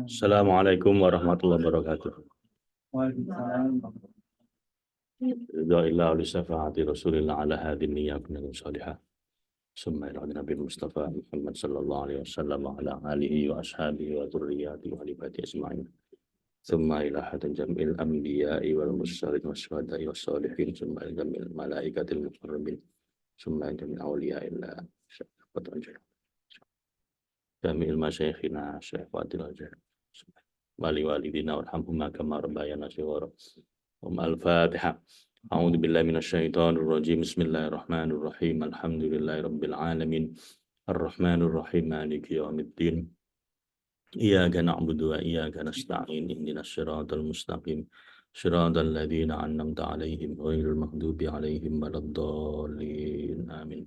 Assalamualaikum warahmatullahi wabarakatuh. Ridha illa li syafaati Rasulillah ala hadhihi niyyah bin salihah. Summa ila Nabi Mustafa Muhammad sallallahu alaihi wasallam wa ala alihi wa ashabihi wa dzurriyyatihi wa alihi ajma'in. Summa ila hadan jamil anbiya'i wal mursalin wasyuhada'i wassalihin. Summa ila jamil malaikatil muqarrabin. Summa ila jamil awliya'illah. Jamil masyayikhina Syekh Fadil Azhar. Wali walidina warhamhuma kama rabbayana shighara. Al-Fatihah. A'udzu billahi minasyaitonir rajim. Bismillahirrahmanirrahim. Alhamdulillahi rabbil alamin. Arrahmanir rahim. Maliki yaumiddin. Iyyaka na'budu wa iyyaka nasta'in. Ihdinas siratal mustaqim. Siratal ladzina an'amta 'alaihim ghairil maghdubi 'alaihim waladdallin. Amin.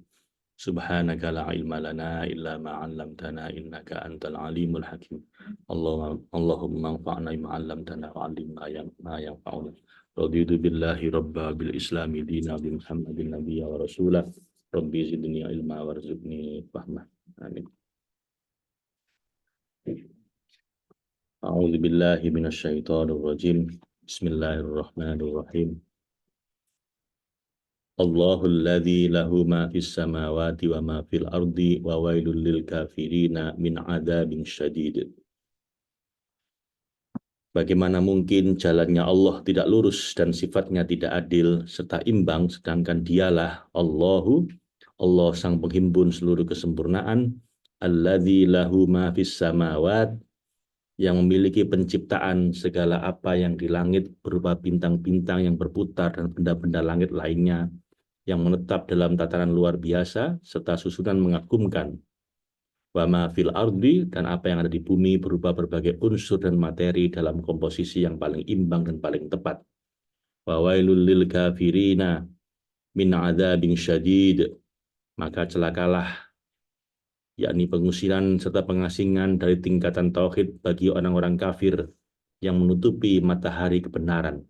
Subhanaka la ilma lana illa ma 'allamtana innaka antal alimul hakim. Allahumma anfa'na bima 'allamtana wa 'allimna ma yanfa'una. Raditu billahi rabba bil islami dina bi Muhammadin nabiyya wa rasulah. Rabbi zidni ilma warzuqni fahma. Amin. A'udzu billahi minasyaitonir rajim. Bismillahirrahmanirrahim. Allahul ladzi lahu ma fis samawati wa ma fil ardi wa wailul lil kafirina min adzabin syadid. Bagaimana mungkin jalannya Allah tidak lurus dan sifatnya tidak adil serta imbang, sedangkan dialah Allah sang penghimpun seluruh kesempurnaan, alladzi lahu ma fis samawat, yang memiliki penciptaan segala apa yang di langit berupa bintang-bintang yang berputar dan benda-benda langit lainnya yang menetap dalam tataran luar biasa serta susunan mengagumkan. Wa ma fil ardi, dan apa yang ada di bumi berupa berbagai unsur dan materi dalam komposisi yang paling imbang dan paling tepat. Wa wailul lil kafirina min adzabin syadid, maka celakalah, yakni pengusiran serta pengasingan dari tingkatan tauhid bagi orang-orang kafir yang menutupi matahari kebenaran,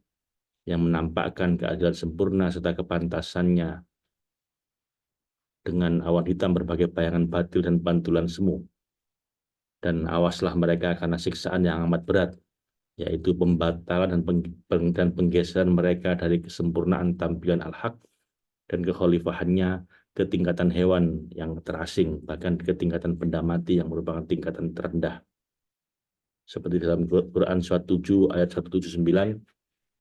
yang menampakkan keadilan sempurna serta kepantasannya dengan awan hitam berbagai bayangan batil dan pantulan semu. Dan awaslah mereka karena siksaan yang amat berat, yaitu pembatalan dan penggeseran mereka dari kesempurnaan tampilan al-haq dan kekhalifahannya ke tingkatan hewan yang terasing, bahkan ke tingkatan benda mati yang merupakan tingkatan terendah. Seperti dalam Quran surat 7 ayat 179,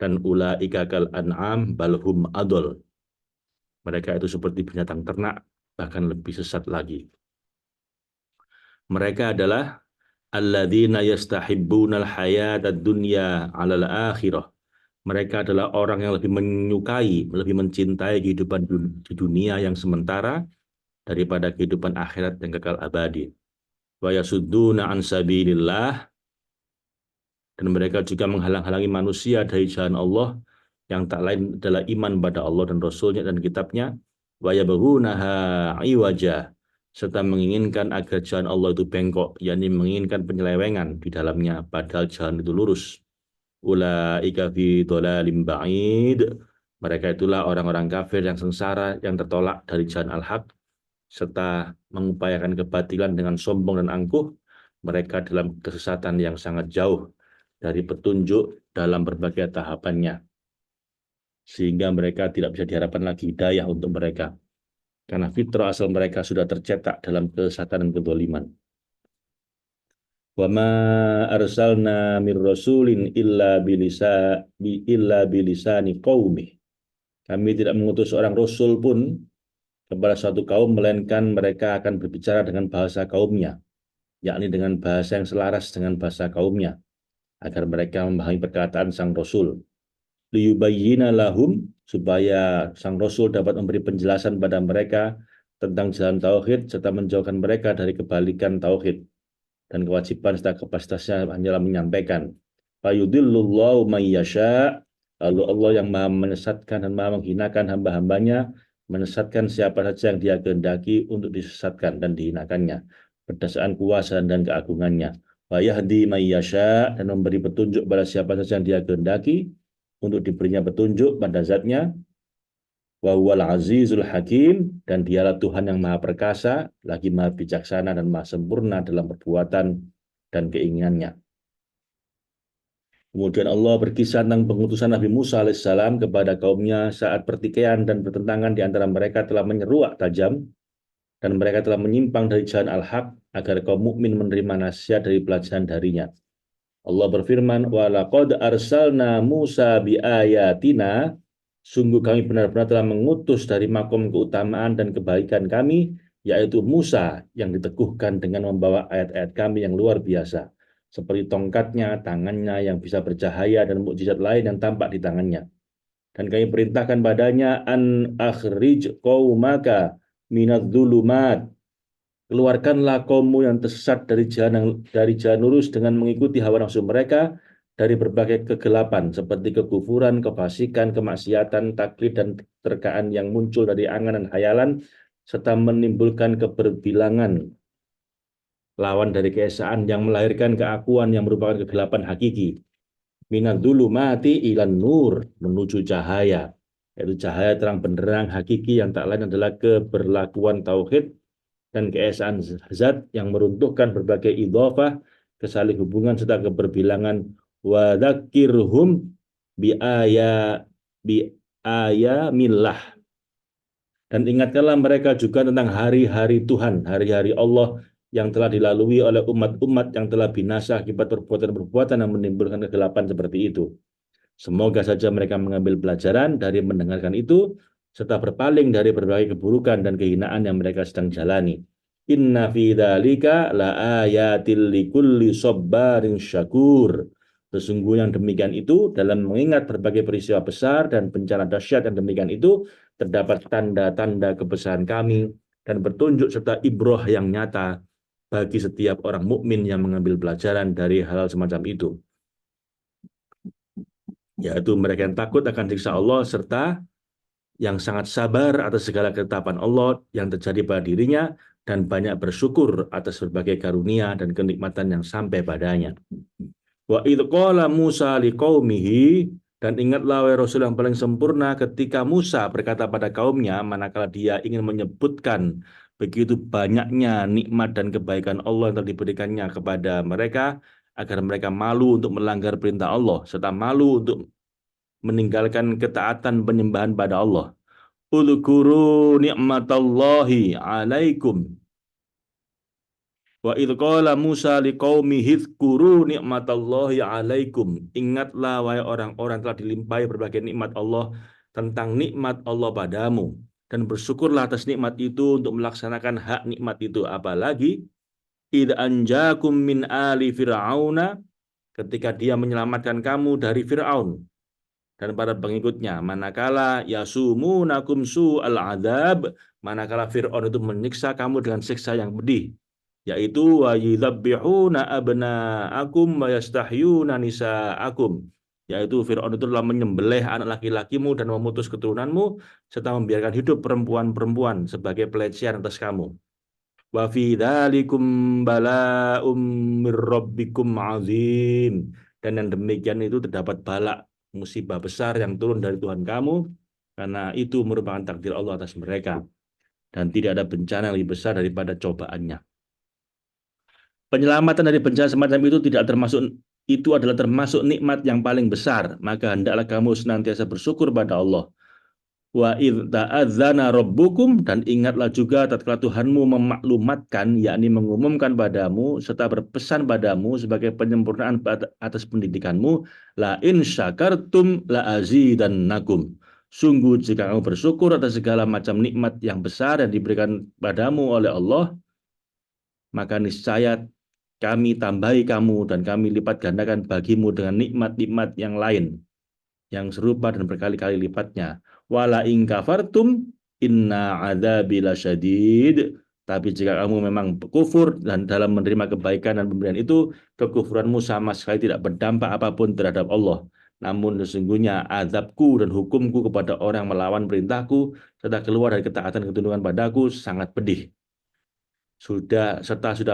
dan ulaika kal an'am balhum adol. Mereka itu seperti binatang ternak, bahkan lebih sesat lagi. Mereka adalah alladzina yastahibbunal hayatad dunya 'alal akhirah. Mereka adalah orang yang lebih menyukai, lebih mencintai kehidupan di dunia yang sementara daripada kehidupan akhirat yang kekal abadi. Wa yasudduna an sabilillah, dan mereka juga menghalang-halangi manusia dari jalan Allah yang tak lain adalah iman pada Allah dan Rasulnya dan kitabnya. Wa yabghunaha iwaja, serta menginginkan agar jalan Allah itu bengkok, yakni menginginkan penyelewengan di dalamnya, padahal jalan itu lurus. Ulaika fi dhalalim ba'id, mereka itulah orang-orang kafir yang sengsara, yang tertolak dari jalan al-haq, serta mengupayakan kebatilan dengan sombong dan angkuh. Mereka dalam kesesatan yang sangat jauh dari petunjuk dalam berbagai tahapannya, sehingga mereka tidak bisa diharapkan lagi hidayah untuk mereka, karena fitrah asal mereka sudah tercetak dalam kesesatan dan kedzaliman. Wa ma arsalna mir rasulin illa bilisani qaumih. Kami tidak mengutus seorang rasul pun kepada suatu kaum melainkan mereka akan berbicara dengan bahasa kaumnya, yakni dengan bahasa yang selaras dengan bahasa kaumnya, agar mereka memahami perkataan sang rasul. Liyubayyina lahum, supaya sang rasul dapat memberi penjelasan pada mereka tentang jalan tauhid serta menjauhkan mereka dari kebalikan tauhid dan kewajiban serta kapasitasnya hanyalah menyampaikan. Fayudillullahu may yasha, lalu Allah yang maha menyesatkan dan maha menghinakan hamba-hambanya, menyesatkan siapa saja yang dia kehendaki untuk disesatkan dan dihinakannya berdasarkan kuasa dan keagungannya. Wa yahdi may yasha, dan memberi petunjuk pada siapa saja yang dia kehendaki untuk diberinya petunjuk pada zatnya. Wa huwal azizul hakim, dan dialah Tuhan yang maha perkasa, lagi maha bijaksana dan maha sempurna dalam perbuatan dan keinginannya. Kemudian Allah berkisah tentang pengutusan Nabi Musa alaihissalam kepada kaumnya saat pertikaian dan pertentangan di antara mereka telah menyeruak tajam dan mereka telah menyimpang dari jalan al-haq agar kaum mukmin menerima nasihat dari pelajaran darinya. Allah berfirman, "Wa laqad arsalna Musa biayatina." Sungguh kami benar-benar telah mengutus dari makom keutamaan dan kebaikan kami, yaitu Musa yang diteguhkan dengan membawa ayat-ayat kami yang luar biasa, seperti tongkatnya, tangannya yang bisa bercahaya, dan mukjizat lain yang tampak di tangannya. Dan kami perintahkan padanya, an akhrij qaumaka minadz dzulumat. Keluarkanlah kaummu yang tersesat dari jalan lurus dengan mengikuti hawa nafsu mereka dari berbagai kegelapan seperti kekufuran, kefasikan, kemaksiatan, taklid dan terkaan yang muncul dari angan dan hayalan serta menimbulkan keberbilangan lawan dari keesaan yang melahirkan keakuan yang merupakan kegelapan hakiki. Minadz-dzulumati ilan nur, menuju cahaya, yaitu cahaya terang benderang hakiki yang tak lain adalah keberlakuan tauhid dan keesaan zat yang meruntuhkan berbagai idhofah, kesaling hubungan serta keberbilangan. Wa dzakirhum bi ayamillah. Dan ingatkanlah mereka juga tentang hari-hari Tuhan, hari-hari Allah yang telah dilalui oleh umat-umat yang telah binasa akibat perbuatan-perbuatan yang menimbulkan kegelapan seperti itu. Semoga saja mereka mengambil pelajaran dari mendengarkan itu, serta berpaling dari berbagai keburukan dan kehinaan yang mereka sedang jalani. Inna fi dzalika la ayatil likulli sabbarin syakur. Sesungguhnya yang demikian itu dalam mengingat berbagai peristiwa besar dan bencana dahsyat yang demikian itu terdapat tanda-tanda kebesaran kami dan petunjuk serta ibrah yang nyata bagi setiap orang mukmin yang mengambil pelajaran dari hal semacam itu, yaitu mereka yang takut akan siksa Allah serta yang sangat sabar atas segala ketetapan Allah yang terjadi pada dirinya dan banyak bersyukur atas berbagai karunia dan kenikmatan yang sampai padanya. Wa idh qala Musa liqaumihi, dan ingatlah wahai Rasul yang paling sempurna ketika Musa berkata pada kaumnya manakala dia ingin menyebutkan begitu banyaknya nikmat dan kebaikan Allah yang telah diberikannya kepada mereka agar mereka malu untuk melanggar perintah Allah serta malu untuk meninggalkan ketaatan penyembahan pada Allah. Udhkuru ni'matallahi alaikum. Wa idh qala Musa liqaumihi dzkuru ni'matallahi alaikum. Ingatlah wahai orang-orang telah dilimpahi berbagai nikmat Allah tentang nikmat Allah padamu dan bersyukurlah atas nikmat itu untuk melaksanakan hak nikmat itu. Apalagi idh anjakum min ali fir'auna, ketika dia menyelamatkan kamu dari Fir'aun dan para pengikutnya, manakala yasumunakum su'al adzab, manakala Fir'aun itu menyiksa kamu dengan siksa yang pedih, yaitu wa yudzabbihuna abna'akum wa yastahyuna nisa'akum, yaitu Fir'aun itu telah menyembelih anak laki-lakimu dan memutus keturunanmu serta membiarkan hidup perempuan-perempuan sebagai pelecehan atas kamu. Wa fi dzalikum bala'um mir rabbikum azim, dan yang demikian itu terdapat bala, musibah besar yang turun dari Tuhan kamu, karena itu merupakan takdir Allah atas mereka dan tidak ada bencana yang lebih besar daripada cobaannya. Penyelamatan dari bencana semacam itu tidak termasuk, itu adalah termasuk nikmat yang paling besar, maka hendaklah kamu senantiasa bersyukur pada Allah. Wa idh ta'adzana rabbukum, dan ingatlah juga tatkala Tuhanmu memaklumatkan, yakni mengumumkan padamu serta berpesan padamu sebagai penyempurnaan atas pendidikanmu, la in syakartum la azidannakum. Sungguh jika kamu bersyukur atas segala macam nikmat yang besar yang diberikan padamu oleh Allah, maka niscaya kami tambahi kamu dan kami lipat gandakan bagimu dengan nikmat-nikmat yang lain yang serupa dan berkali-kali lipatnya. Wala in kafartum inna adzabi lasyadid. Tapi jika kamu memang kufur dan dalam menerima kebaikan dan pemberian itu, kekufuranmu sama sekali tidak berdampak apapun terhadap Allah. Namun sesungguhnya azabku dan hukumku kepada orang melawan perintahku serta keluar dari ketaatan ketundukan padaku sangat pedih. Sudah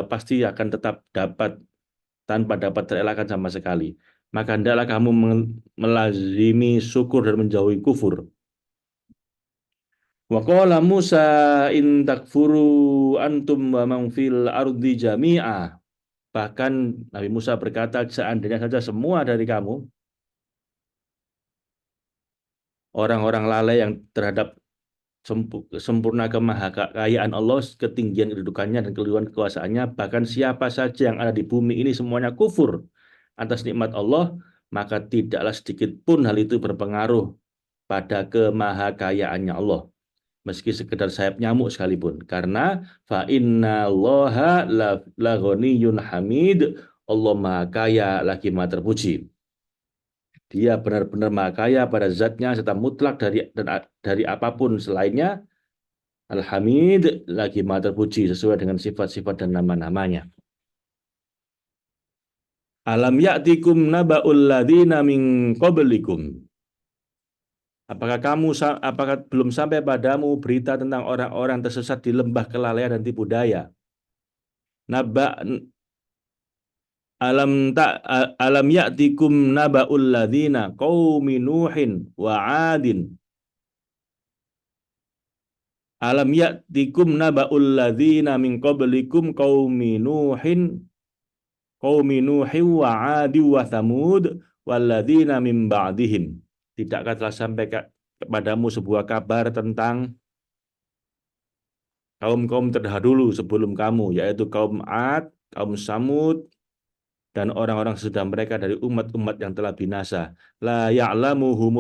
pasti akan tetap dapat tanpa dapat terelakkan sama sekali. Maka hendaklah kamu melazimi syukur dan menjauhi kufur. Wa qala Musa in takfuru antum wa man fil ardi jami'a. Bahkan Nabi Musa berkata, seandainya saja semua dari kamu, orang-orang lalai yang terhadap sempurna kemahakayaan Allah, ketinggian kedudukannya dan keluhuran kekuasaannya, bahkan siapa saja yang ada di bumi ini semuanya kufur atas nikmat Allah, maka tidaklah sedikit pun hal itu berpengaruh pada kemahakayaannya Allah, meski sekedar sayap nyamuk sekalipun. Karena fa innallaha la ghaniyyun hamid, Allah maha kaya lagi maha terpuji. Dia benar-benar maha kaya pada zatnya serta mutlak dari apapun selainnya. Al-Hamid lagi maha terpuji sesuai dengan sifat-sifat dan nama-namanya. Alam ya'tikum naba'ul ladzina min qablikum. Apakah belum sampai padamu berita tentang orang-orang tersesat di lembah kelalaian dan tipu daya? Naba alam ya'tikum naba'ul ladzina qaumi Nuhin wa 'adin. Alam ya'tikum naba'ul ladzina min qablikum qaumi Nuhin wa 'adi wa Thamud walladzina min ba'dihim. Tidakkah telah sampai kepadamu sebuah kabar tentang kaum-kaum terdahulu sebelum kamu, yaitu kaum Ad, kaum Samud, dan orang-orang sesudah mereka dari umat-umat yang telah binasa. La ya'lamuhum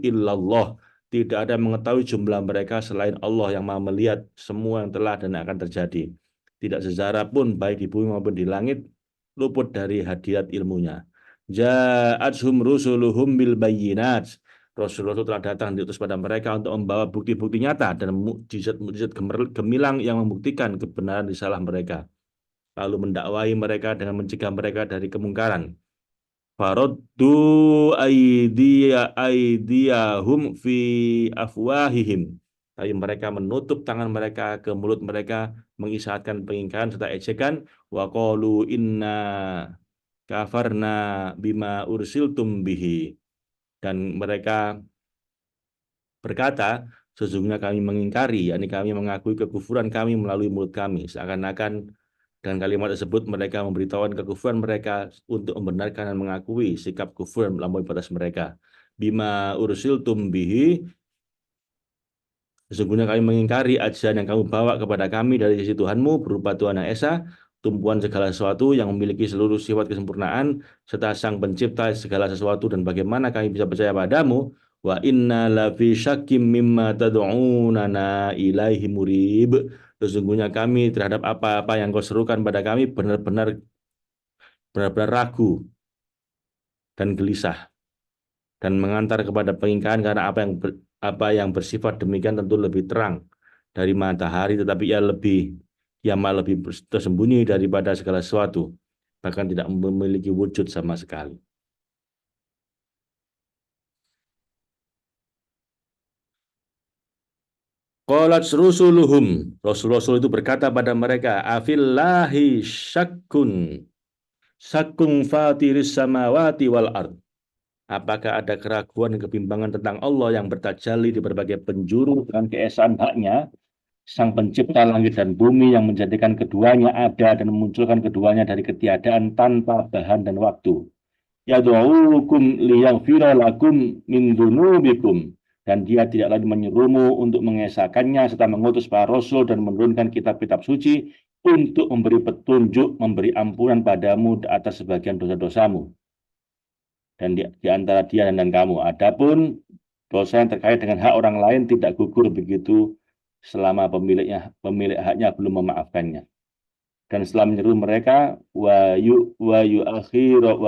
illallah. Tidak ada yang mengetahui jumlah mereka selain Allah yang maha melihat semua yang telah dan akan terjadi. Tidak sejarah pun baik di bumi maupun di langit luput dari hadirat ilmunya. Ja'athum rusuluhum bil bayyinat. Rasulullah telah datang diutus pada mereka untuk membawa bukti-bukti nyata dan mukjizat-mukjizat gemilang yang membuktikan kebenaran risalah mereka, lalu mendakwai mereka dengan mencegah mereka dari kemungkaran. Faraddu aidiyahum fi afwahihim. Tapi mereka menutup tangan mereka ke mulut mereka, mengisyaratkan pengingkaran serta ejekan. Wa qalu inna kafarna bima ursiltum bihi. Dan mereka berkata, sesungguhnya kami mengingkari, yakni kami mengakui kekufuran kami melalui mulut kami. Seakan-akan dengan kalimat tersebut mereka memberitahukan kekufuran mereka untuk membenarkan dan mengakui sikap kufur melampaui batas mereka. Bima ursiltum bihi, sesungguhnya kami mengingkari ajaran yang kamu bawa kepada kami dari sisi Tuhanmu berupa Tuhan yang Esa, tumpuan segala sesuatu yang memiliki seluruh sifat kesempurnaan, serta Sang Pencipta segala sesuatu, dan bagaimana kami bisa percaya padamu. Wa inna lafi syakkim mimma tad'unana ilaihi murib. Sesungguhnya kami terhadap apa-apa yang kau serukan pada kami benar-benar ragu dan gelisah dan mengantar kepada pengingkaran, karena apa yang bersifat demikian tentu lebih terang dari matahari, tetapi ia malah lebih tersembunyi daripada segala sesuatu, bahkan tidak memiliki wujud sama sekali. Qalat rusuluhum, Rasul-Rasul itu berkata pada mereka, afillahi syakkun fatiris samawati wal ard. Apakah ada keraguan dan kebimbangan tentang Allah yang bertajalli di berbagai penjuru dengan keesaan haknya, Sang Pencipta langit dan bumi yang menjadikan keduanya ada dan memunculkan keduanya dari ketiadaan tanpa bahan dan waktu. Yad'uukum liyaghfira lakum min dzunubikum, dan dia tidak lagi menyuruhmu untuk mengesahkannya serta mengutus para rasul dan menurunkan kitab-kitab suci untuk memberi petunjuk, memberi ampunan padamu atas sebagian dosa-dosamu dan di antara dia dan kamu. Adapun dosa yang terkait dengan hak orang lain tidak gugur begitu selama pemilik haknya belum memaafkannya. Dan setelah menyeru mereka, wa yuakhirakum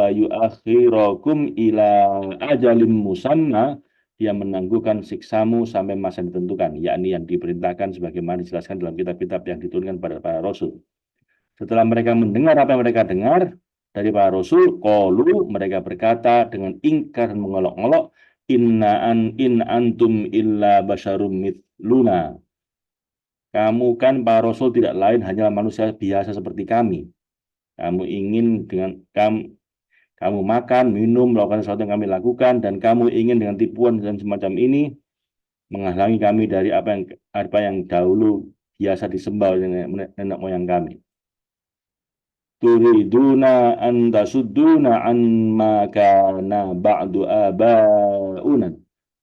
ila ajalim musanna, dia menangguhkan siksamu sampai masa ditentukan, yakni yang diperintahkan sebagaimana dijelaskan dalam kitab-kitab yang diturunkan pada para rasul. Setelah mereka mendengar apa yang mereka dengar dari para rasul, qalu, mereka berkata dengan ingkar dan mengolok-olok, in antum illa basyarum mithluna. Kamu kan para rasul tidak lain hanyalah manusia biasa seperti kami. Kamu ingin dengan kamu makan, minum, melakukan sesuatu yang kami lakukan, dan kamu ingin dengan tipuan dan semacam ini menghalangi kami dari apa yang dahulu biasa disembah oleh nenek moyang kami. turiduna an tasudduna an ma kana ba'du abauna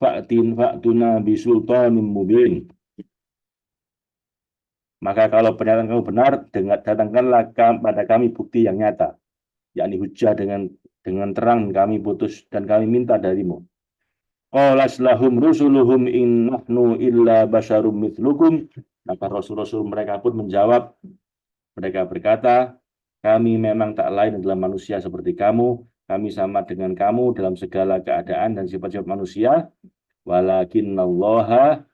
fa'tuna bisultanin mubin. Maka kalau pernyataan kamu benar, datangkanlah pada kami bukti yang nyata, yakni hujah dengan terang kami putus dan kami minta darimu. Qalas lahum rusuluhum in nahnu illa basyarum mithlukum. Maka rasul-rasul mereka pun menjawab, mereka berkata, kami memang tak lain adalah manusia seperti kamu, kami sama dengan kamu dalam segala keadaan dan sifat-sifat manusia, walakinallaha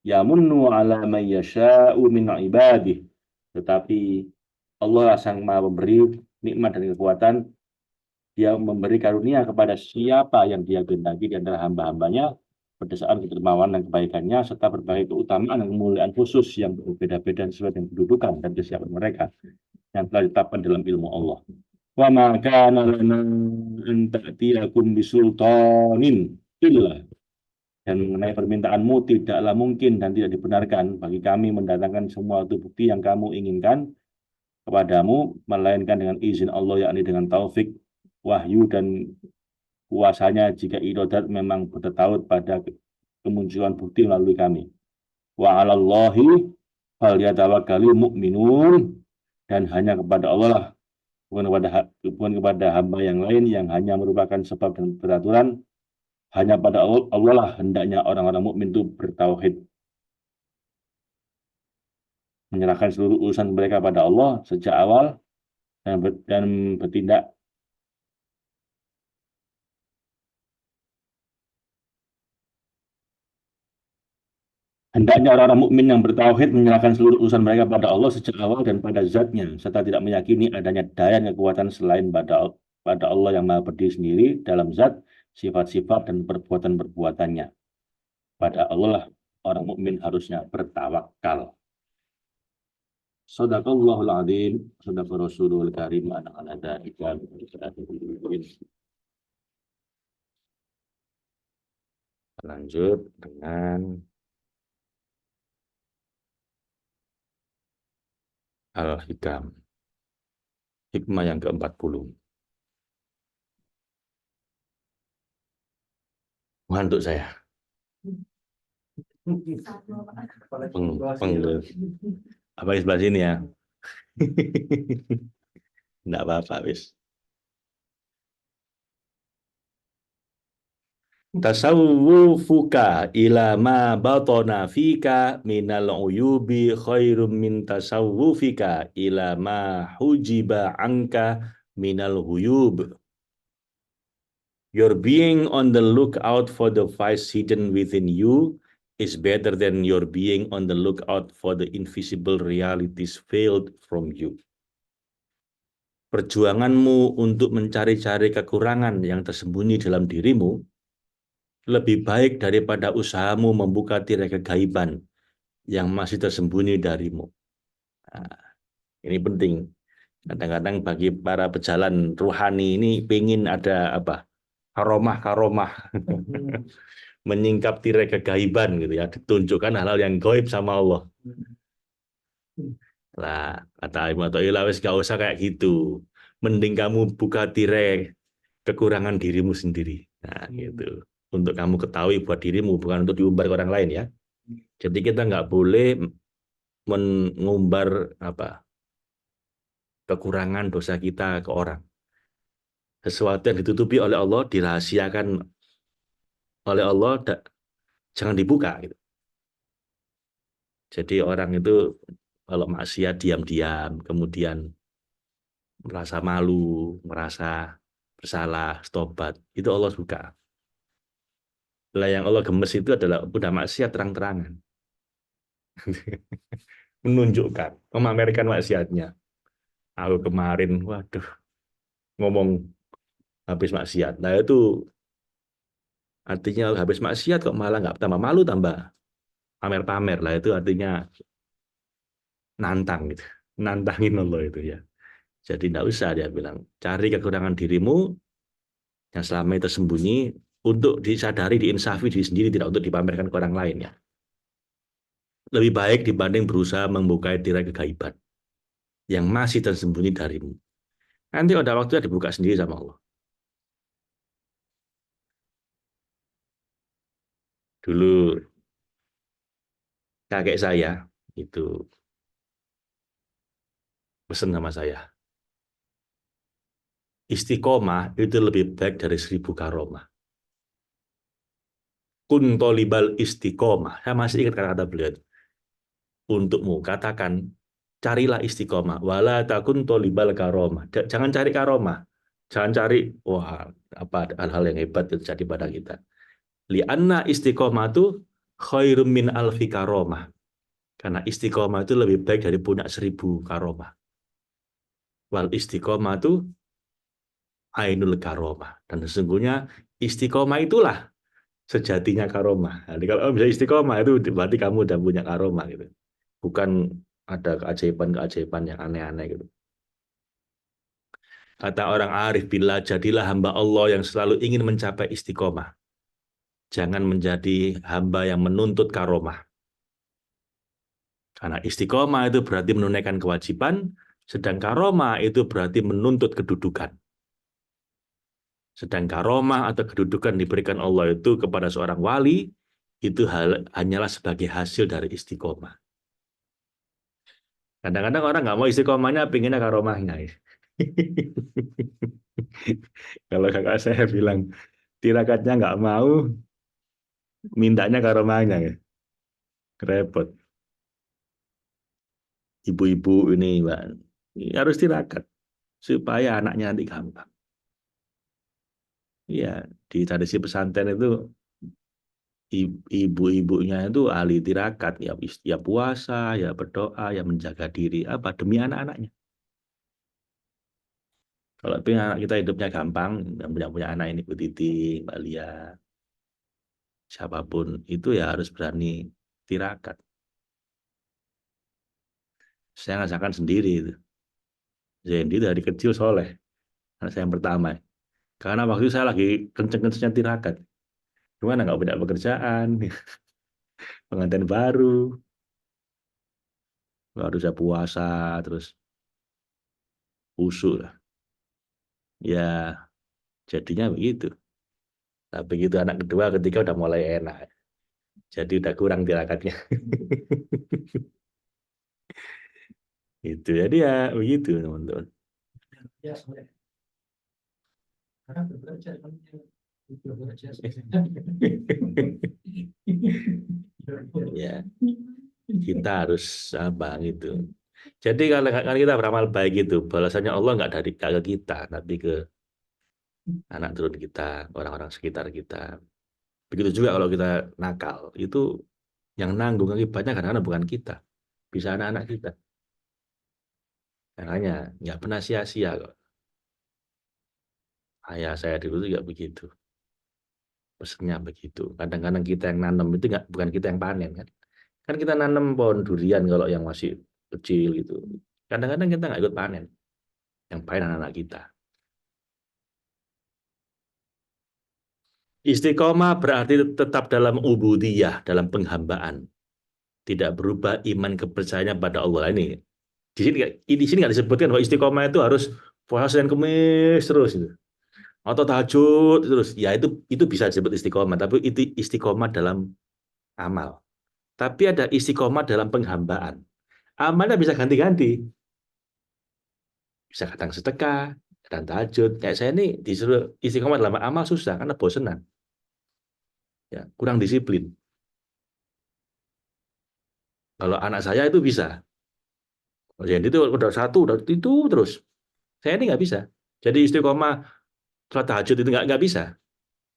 yamunnu ala man yasha'u min ibadih. Tetapi Allah sang Maha Pemberi nikmat dan kekuatan. Dia memberi karunia kepada siapa yang dia kehendaki di antara hamba-hambanya berdasarkan kedermawan dan kebaikannya serta berbagai keutamaan dan kemuliaan khusus yang berbeda-beda sesuai dengan kedudukan dan kesiapan mereka yang telah ditetapkan dalam ilmu Allah. Wa ma kana lana an ta'tiyakum bisultanin illa. Dan mengenai permintaanmu tidaklah mungkin dan tidak dibenarkan bagi kami mendatangkan semua bukti yang kamu inginkan kepadamu, melainkan dengan izin Allah, yakni dengan taufik, wahyu, dan kuasanya jika irodat memang bertaut pada kemunculan bukti melalui kami. Wa 'alallahi falyatawakkalul mu'minun. Dan hanya kepada Allah lah, bukan kepada hamba yang lain yang hanya merupakan sebab dan peraturan. Hanya pada Allah lah hendaknya orang-orang mukmin itu bertauhid, menyerahkan seluruh urusan mereka pada Allah sejak awal dan bertindak hendaknya orang-orang mukmin yang bertauhid menyerahkan seluruh urusan mereka pada Allah sejak awal dan pada zatnya, serta tidak meyakini adanya daya dan kekuatan selain pada Allah yang Maha Berdiri sendiri dalam zat, sifat-sifat, dan perbuatan-perbuatannya. Pada Allah lah orang mukmin harusnya bertawakal. Shadaqallahul adzim, shadaqa rasulul karim, ala dzalika. Lanjut dengan Al-Hikam, hikmah yang ke-40. Ngantuk saya. Apa di sebelah sini ya? Enggak apa-apa, wis. Tasawwufuka ila ma batana fika minal uyubi khairum min tasawwufika ila ma hujiba anka minal huyub. Your being on the lookout for the vice hidden within you is better than your being on the lookout for the invisible realities veiled from you. Perjuanganmu untuk mencari-cari kekurangan yang tersembunyi dalam dirimu lebih baik daripada usahamu membuka tirai kegaiban yang masih tersembunyi darimu. Nah, ini penting. Kadang-kadang bagi para pejalan ruhani ini pengen ada apa? Karomah-karomah. Menyingkap tirai kegaiban gitu ya, ditunjukkan hal-hal yang gaib sama Allah. Lah, kata Imam Athaillah, wis gak usah kayak gitu. Mending kamu buka tirai kekurangan dirimu sendiri. Nah, gitu. Untuk kamu ketahui buat dirimu, bukan untuk diumbar ke orang lain ya. Jadi kita nggak boleh mengumbar apa kekurangan dosa kita ke orang. Sesuatu yang ditutupi oleh Allah, dirahasiakan oleh Allah, jangan dibuka. Gitu. Jadi orang itu kalau maksiat diam-diam, kemudian merasa malu, merasa bersalah, tobat, itu Allah suka. Lah yang Allah gemes itu adalah udah maksiat terang-terangan. Menunjukkan, memamerkan maksiatnya. Aku kemarin, waduh, ngomong habis maksiat. Nah itu artinya habis maksiat kok malah nggak tambah malu, tambah pamer-pamer. Lah itu artinya nantang gitu. Nantangin Allah itu ya. Jadi tidak usah dia bilang. Cari kekurangan dirimu yang selama itu tersembunyi untuk disadari, diinsafi diri sendiri, tidak untuk dipamerkan ke orang lain ya. Lebih baik dibanding berusaha membuka tirai kegaiban. yang masih tersembunyi darimu. Nanti ada waktunya dibuka sendiri sama Allah. Dulu kakek saya itu pesan sama saya, istiqomah itu lebih baik dari 1000 karomah. Kun tolibal istiqomah. Saya masih ingat kata-kata beliau. Untukmu, katakan, carilah istiqomah. Wala takun tolibal karomah. Jangan cari karomah. Jangan cari, wah, apa hal-hal yang hebat yang terjadi pada kita. Lianna istiqomah itu khairum min alfi karomah. Karena istiqomah itu lebih baik dari punya 1000 karomah. Wal istiqomah itu ainul karomah. Dan sesungguhnya istiqomah itulah sejatinya karomah. Jadi kalau bisa istiqomah itu berarti kamu udah punya karomah gitu. Bukan ada keajaiban-keajaiban yang aneh-aneh gitu. Kata orang arif, bila jadilah hamba Allah yang selalu ingin mencapai istiqomah. Jangan menjadi hamba yang menuntut karomah. Karena istiqomah itu berarti menunaikan kewajiban, sedang karomah itu berarti menuntut kedudukan. Sedang karomah atau kedudukan diberikan Allah itu kepada seorang wali, itu hanyalah sebagai hasil dari istiqomah. Kadang-kadang orang nggak mau istiqomahnya, pinginnya karomahnya. Kalau kakak saya bilang, tirakatnya nggak mau, mintanya karomahnya. Ya. Repot. Ibu-ibu ini, Mbak, harus tirakat. Supaya anaknya nanti gampang. Iya, di tradisi pesantren itu, ibu-ibunya itu ahli tirakat. Ya, ya puasa, ya berdoa, ya menjaga diri. Apa? Demi anak-anaknya. Kalau pengen anak kita hidupnya gampang, yang punya anak ini Bu Titi, Mbak Lia, siapapun itu ya harus berani tirakat. Saya ngasakan sendiri itu. Zendi dari kecil soleh, anak saya yang pertama. Karena waktu itu saya lagi kenceng-kencengnya tirakat. Gimana nggak punya pekerjaan, pengantin baru, baru saya puasa, terus usul. Ya jadinya begitu. Tapi begitu anak kedua, ketiga udah mulai enak. Jadi udah kurang tirakatnya. Itu jadi ya begitu teman-teman. Ya, kita harus apa gitu. Jadi kalau kita beramal baik itu, balasannya Allah nggak dari ke kita, tapi ke anak turun kita, orang-orang sekitar kita. Begitu juga kalau kita nakal, itu yang nanggung akibatnya kadang-kadang bukan kita, bisa anak-anak kita. Makanya nggak pernah sia-sia kok. Ayah saya dulu juga begitu, pesennya begitu. Kadang-kadang kita yang nanam itu nggak, bukan kita yang panen kan. Kan kita nanam pohon durian kalau yang masih kecil gitu. Kadang-kadang kita nggak ikut panen, yang panen anak-anak kita. Istiqomah berarti tetap dalam ubudiyah, dalam penghambaan. Tidak berubah iman kepercayaannya pada Allah. Ini di sini nggak disebutkan bahwa istiqomah itu harus puasa Senin Kemis terus gitu. Atau tahajud terus. Ya itu bisa disebut istiqomah, tapi itu istiqomah dalam amal. Tapi ada istiqomah dalam penghambaan. Amalnya bisa ganti-ganti. Bisa kadang sedekah, kadang tahajud. Kayak saya ini disuruh istiqomah dalam amal susah karena bosenan. Ya, kurang disiplin. Kalau anak saya itu bisa. Jadi itu udah satu, udah itu terus. Saya ini nggak bisa. Jadi istiqomah sholat tahajud itu nggak bisa.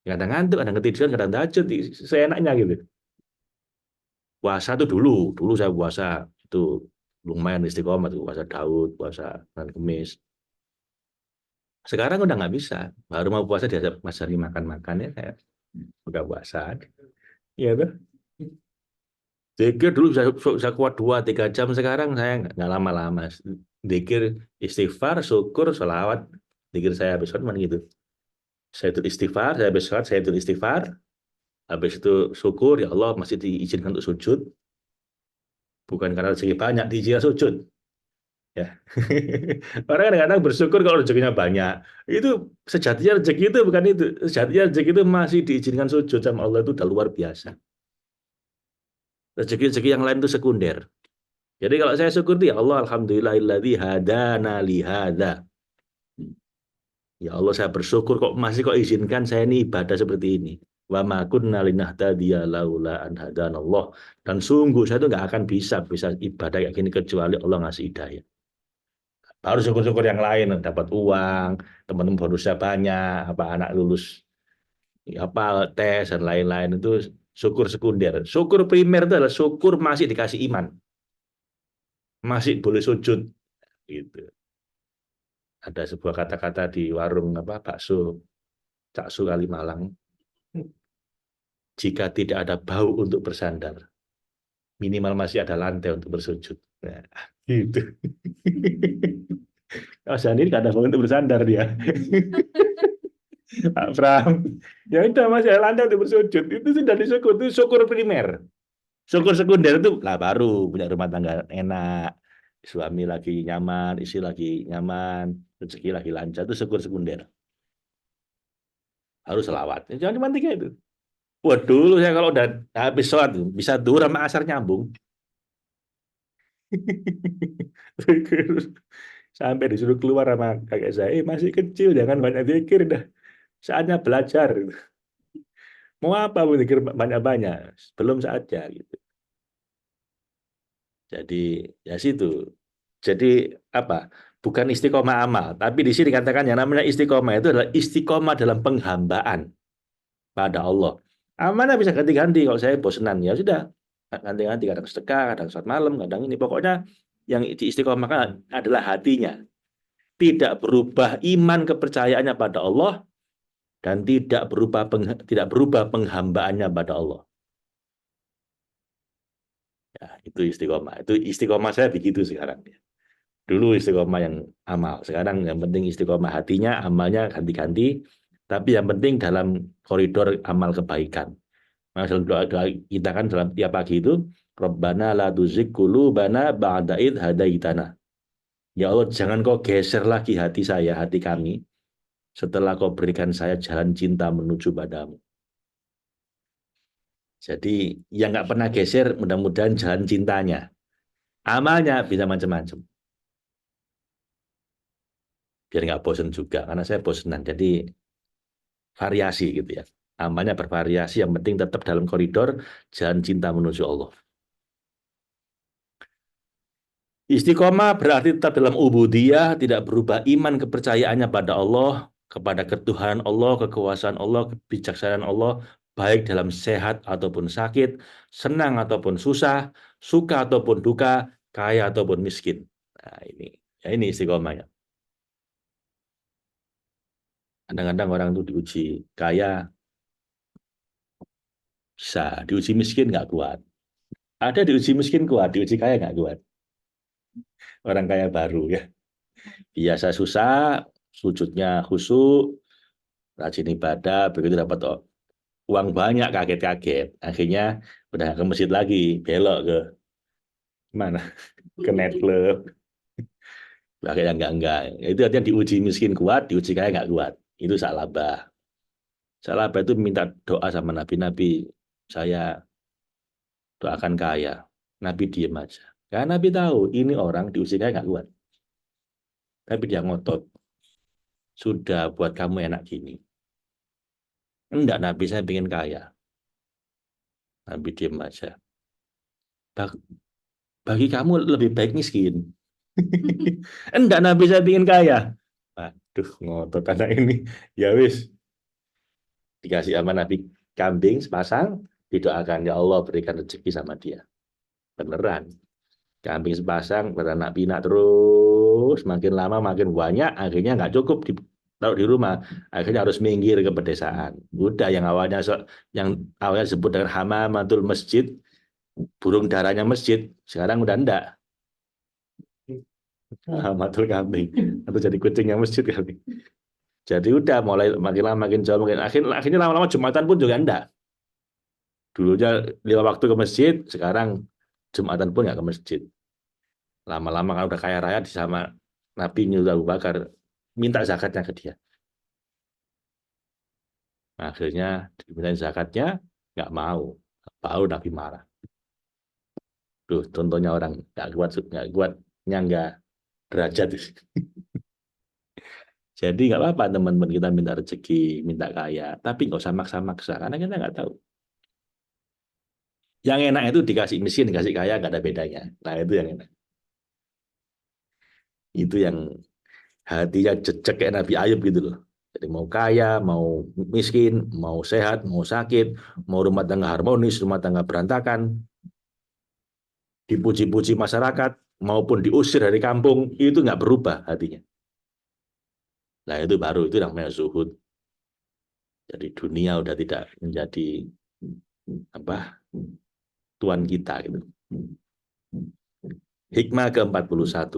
Kadang ngantuk, kadang ketiduran, kadang tahajud. Saya enaknya gitu. Puasa tuh dulu saya puasa itu lumayan istiqomah tuh puasa Daud, puasa Senin Kemis. Sekarang udah nggak bisa. Baru mau puasa diajak Mas Hari makan-makan ya saya buka puasa. Iya tuh. Zikir dulu bisa kuat 2-3 jam, sekarang saya nggak lama-lama. Zikir istighfar, syukur, sholawat. Zikir saya habis sholat gitu. Saya itu istighfar, saya habis sholat, saya itu istighfar. Habis itu syukur, ya Allah masih diizinkan untuk sujud. Bukan karena rezeki banyak, diizinkan sujud. Ya. Orang kadang-kadang bersyukur kalau rezekinya banyak. Itu sejatinya rezeki itu bukan itu. Sejatinya rezeki itu masih diizinkan sujud sama Allah itu udah luar biasa. Rezeki-rezeki yang lain itu sekunder. Jadi kalau saya syukur ya Allah, alhamdulillahilladzi hadana li hadza. Ya Allah, saya bersyukur kok masih kok izinkan saya ini ibadah seperti ini. Wa ma kunna linahtadiya laula an hadanallah. Dan sungguh saya itu nggak akan bisa ibadah kayak gini kecuali Allah ngasih hidayah. Baru syukur-syukur yang lain, dapat uang, teman-teman bonusnya banyak, apa anak lulus apa tes dan lain-lain itu syukur sekunder. Syukur primer itu adalah syukur masih dikasih iman, masih boleh sujud gitu. Ada sebuah kata-kata di warung apa bakso Caksu Kalimalang, jika tidak ada bau untuk bersandar, minimal masih ada lantai untuk bersujud. Nah, gitu. Oh, Sani ini ada bau untuk bersandar dia. Pak Pram. Ya udah masih ada lantai untuk bersujud. Itu sudah disyukur. Itu syukur primer. Syukur sekunder itu lah baru punya rumah tangga enak. Suami lagi nyaman, istri lagi nyaman, rezeki lagi lancar. Itu syukur sekunder. Harus selawat. Jangan cuma tiga itu. Wah dulu saya kalau udah habis sholat bisa duhur sama asar nyambung. Sampai disuruh keluar sama kakek saya, masih kecil, jangan banyak pikir dah. Saatnya belajar. Mau apa pikir banyak-banyak? Belum saatnya gitu. Jadi ya situ. Jadi apa? Bukan istiqomah amal, tapi di sini dikatakan yang namanya istiqomah itu adalah istiqomah dalam penghambaan pada Allah. Amanah bisa ganti-ganti kalau saya bosenan ya sudah ganti-ganti kadang sedekah, kadang sholat malam, kadang ini pokoknya yang diistiqomahkan adalah hatinya. Tidak berubah iman kepercayaannya pada Allah dan tidak berubah penghambaannya pada Allah. Ya, itu istiqomah. Itu istiqomah saya begitu sekarang. Dulu istiqomah yang amal. Sekarang yang penting istiqomah hatinya, amalnya ganti-ganti. Tapi yang penting dalam koridor amal kebaikan. Nah, dalam doa kita kan dalam tiap pagi itu, Rabbana la tuzigh qulubana ba'da idh hadaitana. Ya Allah, jangan kau geser lagi hati saya, hati kami, setelah kau berikan saya jalan cinta menuju padamu. Jadi yang nggak pernah geser, mudah-mudahan jalan cintanya. Amalnya bisa macam-macam. Biar nggak bosan juga, karena saya bosenan. Jadi variasi gitu ya. Amalnya bervariasi, yang penting tetap dalam koridor jalan cinta menuju Allah. Istiqomah berarti tetap dalam ubudiyah, tidak berubah iman kepercayaannya pada Allah, kepada ketuhanan Allah, kekuasaan Allah, kebijaksanaan Allah, baik dalam sehat ataupun sakit, senang ataupun susah, suka ataupun duka, kaya ataupun miskin. Nah, ini istiqomahnya. Kadang-kadang orang itu diuji kaya bisa, diuji miskin nggak kuat. Ada diuji miskin kuat, diuji kaya nggak kuat. Orang kaya baru ya. Biasa susah, sujudnya khusyuk, rajin ibadah, begitu dapat uang banyak kaget-kaget. Akhirnya udah ke masjid lagi, belok ke mana? Ke nightclub. Akhirnya enggak. Itu artinya diuji miskin kuat, diuji kaya nggak kuat. Itu salabah. Salabah itu minta doa sama Nabi-Nabi. Saya doakan kaya. Nabi diem aja. Karena Nabi tahu ini orang diuji kaya nggak kuat. Tapi dia ngotot. Sudah buat kamu enak gini. Enggak, Nabi saya pengen kaya. Nabi diem aja. Bagi kamu lebih baik miskin. Enggak, Nabi saya pengen kaya. Aduh, ngotot anak ini. Ya wis, dikasih sama Nabi kambing sepasang, didoakan ya Allah berikan rezeki sama dia. Beneran. Kambing sepasang, beranak pinak terus, makin lama makin banyak, akhirnya nggak cukup taruh di rumah, akhirnya harus minggir ke pedesaan. Udah yang awalnya disebut dengan hamamatul masjid, burung darahnya masjid, sekarang udah enggak. Hamatul kambing atau jadi kucingnya masjid kali. Jadi udah mulai makin lama makin jauh makin akhirnya lama-lama Jumatan pun juga enggak. Dulunya 5 waktu ke masjid, sekarang Jumatan pun nggak ke masjid. Lama-lama kalau udah kaya raya di sama Nabi nyuruh Abu Bakar minta zakatnya ke dia. Nah, akhirnya diminta zakatnya, nggak mau. Baru Nabi marah. Tuh, contohnya orang nggak kuat nyangga derajat. Jadi nggak apa-apa teman-teman kita minta rezeki, minta kaya, tapi nggak usah maksa-maksa karena kita nggak tahu. Yang enak itu dikasih miskin, dikasih kaya nggak ada bedanya. Nah itu yang enak. Itu yang hatinya cecek kayak Nabi Ayub gitu loh. Jadi mau kaya, mau miskin, mau sehat, mau sakit, mau rumah tangga harmonis, rumah tangga berantakan, dipuji-puji masyarakat, maupun diusir dari kampung, itu nggak berubah hatinya. Nah itu baru, itu namanya zuhud. Jadi dunia udah tidak menjadi apa tuan kita gitu. Hikmah ke-41.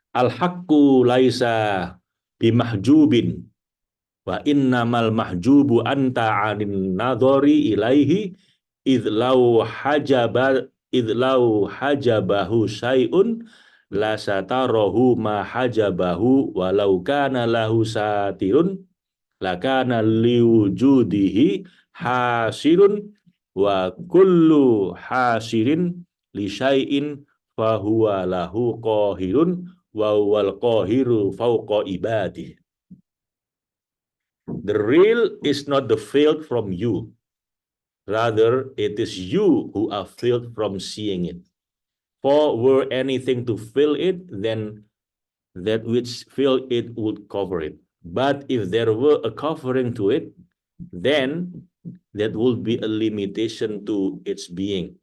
Al-haqqu laisa bimahjubin wa innamal mahjubu anta 'anin nadhari ilaihi idlau hajabahu syai'un la satarahu ma hajabahu walau kana lahu satirun lakana liwujudihi hasirun wa kullu hasirin li syai'in fahuwa lahu qahirun wa wal qahiru fawqa ibadih. The real is not the field from you, rather it is you who are filled from seeing it. For were anything to fill it, then that which filled it would cover it. But if there were a covering to it, then that would be a limitation to its being.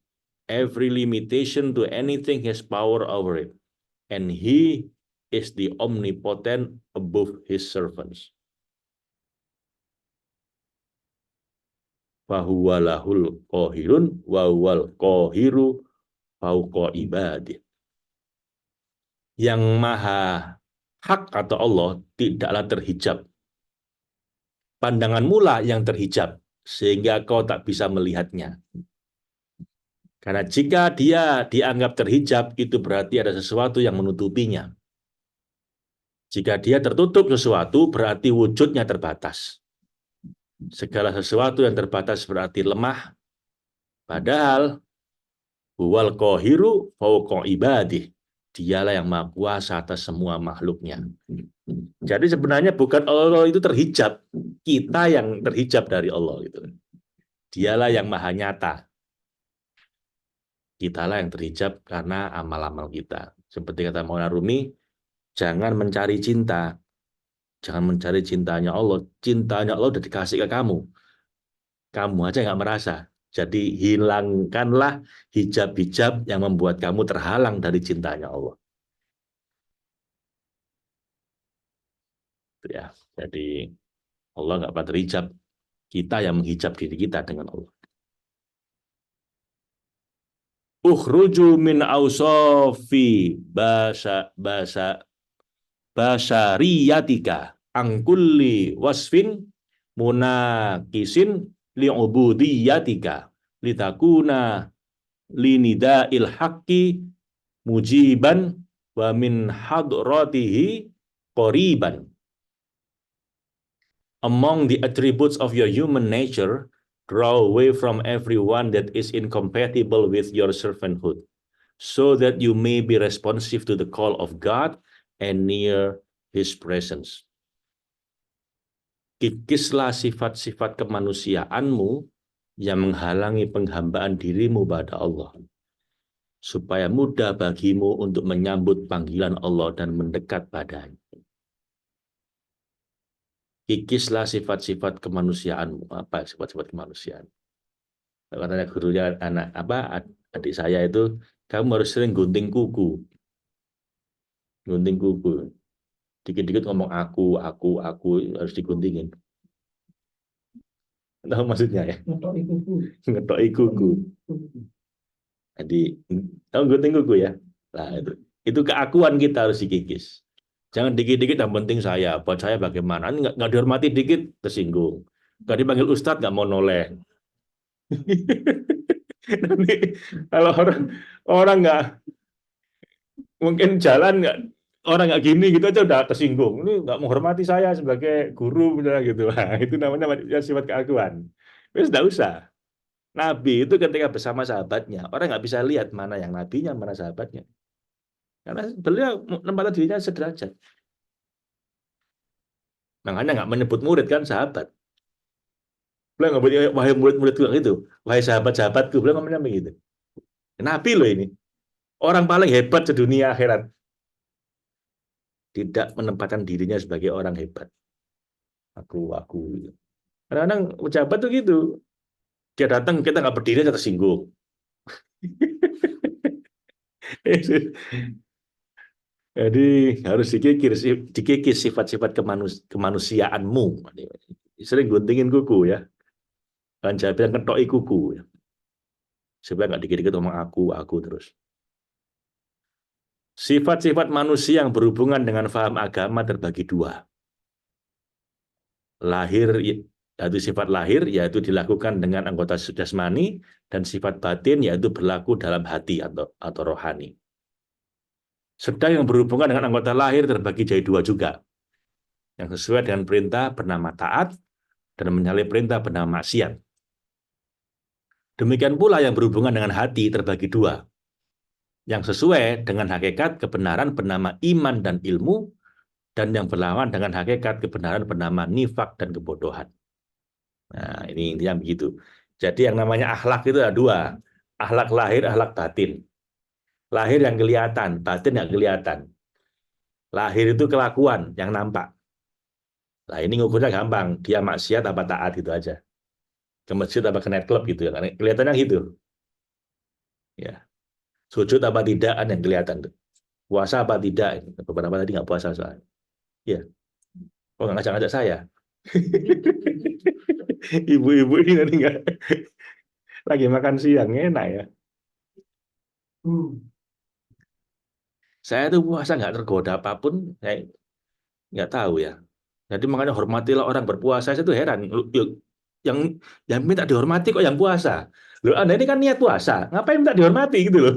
Every limitation to anything has power over it, and he is the omnipotent above his servants. Fahuwa lahul qahirun wa wal qahiru fauqa ibadih. Yang maha hak atau Allah tidaklah terhijab. Pandanganmu lah yang terhijab, sehingga kau tak bisa melihatnya. Karena jika dia dianggap terhijab, itu berarti ada sesuatu yang menutupinya. Jika dia tertutup sesuatu, berarti wujudnya terbatas. Segala sesuatu yang terbatas berarti lemah. Padahal, huwal qahiru fauqa ibadih. Dialah yang maha kuasa atas semua makhluknya. Jadi sebenarnya bukan Allah itu terhijab, kita yang terhijab dari Allah gitu. Dialah yang maha nyata. Kitalah yang terhijab karena amal-amal kita. Seperti kata Maulana Rumi, jangan mencari cinta. Jangan mencari cintanya Allah. Cintanya Allah udah dikasih ke kamu. Kamu aja nggak merasa. Jadi hilangkanlah hijab-hijab yang membuat kamu terhalang dari cintanya Allah. Ya, jadi Allah nggak pernah terhijab. Kita yang menghijab diri kita dengan Allah. Ukhruju min awsafi basariyatika angkulli wasfin munakisin li'ubudiyatika litakuna linida'il haqqi mujiban wa min hadratihi qoriban. Among the attributes of your human nature, draw away from everyone that is incompatible with your servanthood, so that you may be responsive to the call of God and near his presence. Kikislah sifat-sifat kemanusiaanmu yang menghalangi penghambaan dirimu pada Allah, supaya mudah bagimu untuk menyambut panggilan Allah dan mendekat padanya. Kikislah sifat-sifat kemanusiaanmu. Apa sifat-sifat kemanusiaan? Katanya gurunya adik saya itu, kamu harus sering gunting kuku. Gunting kuku. Dikit-dikit ngomong aku harus diguntingin. Tahu maksudnya ya? Ngetoki kuku. Jadi, tahu gunting kuku ya? Nah, itu keakuan kita harus dikikis. Jangan dikit-dikit yang penting saya, buat saya bagaimana. Nggak dihormati dikit, tersinggung. Nggak dipanggil ustadz, nggak mau noleh. Nanti kalau orang nggak Mungkin jalan nggak, orang nggak gini gitu aja udah tersinggung. Ini nggak menghormati saya sebagai guru misalnya gitu. Nah, itu namanya sifat keaguan. Terus nggak usah. Nabi itu ketika bersama sahabatnya, orang nggak bisa lihat mana yang nabinya, mana sahabatnya. Karena beliau menempatkan dirinya sederajat. Makanya nggak menyebut murid kan sahabat. Beliau nggak boleh, wahai murid-muridku gitu. Wahai sahabat-sahabatku. Beliau ngomongnya begitu. Nabi loh ini. Orang paling hebat sedunia akhirat. Tidak menempatkan dirinya sebagai orang hebat. Aku. Kadang-kadang pejabat tuh gitu. Dia datang, kita nggak berdiri, aja tersinggung. Jadi harus dikikis sifat-sifat kemanusiaanmu. Sering guntingin kuku ya. Kan saya bilang ketoi kuku. Ya. Supaya nggak dikit-dikit ngomong aku terus. Sifat-sifat manusia yang berhubungan dengan faham agama terbagi dua. Lahir, yaitu sifat lahir, yaitu dilakukan dengan anggota jasmani, dan sifat batin, yaitu berlaku dalam hati atau rohani. Sedang yang berhubungan dengan anggota lahir terbagi jadi dua juga. Yang sesuai dengan perintah bernama taat, dan menyalahi perintah bernama maksiat. Demikian pula yang berhubungan dengan hati terbagi dua. Yang sesuai dengan hakikat kebenaran bernama iman dan ilmu, dan yang berlawan dengan hakikat kebenaran bernama nifak dan kebodohan. Nah, ini intinya begitu. Jadi yang namanya akhlak itu ada dua. Akhlak lahir, akhlak batin. Lahir yang kelihatan, batin yang kelihatan. Lahir itu kelakuan yang nampak. Nah, ini ngukurnya gampang. Dia maksiat apa taat gitu aja. Ke masjid apa ke nightclub gitu ya. Kelihatannya gitu. Ya. Sujud apa tidak kan yang kelihatan tuh. Puasa apa tidak. Beberapa tadi nggak puasa soalnya. Ya. Kok nggak ngajak-ngajak saya? Ibu-ibu ini nanti nggak lagi makan siang enak ya. Saya tuh puasa nggak tergoda apapun, saya nggak tahu ya. Jadi makanya hormatilah orang berpuasa. Saya tuh heran. Yang yang minta dihormati kok yang puasa. Loh, Anda ini kan niat puasa, ngapain minta dihormati gitu loh.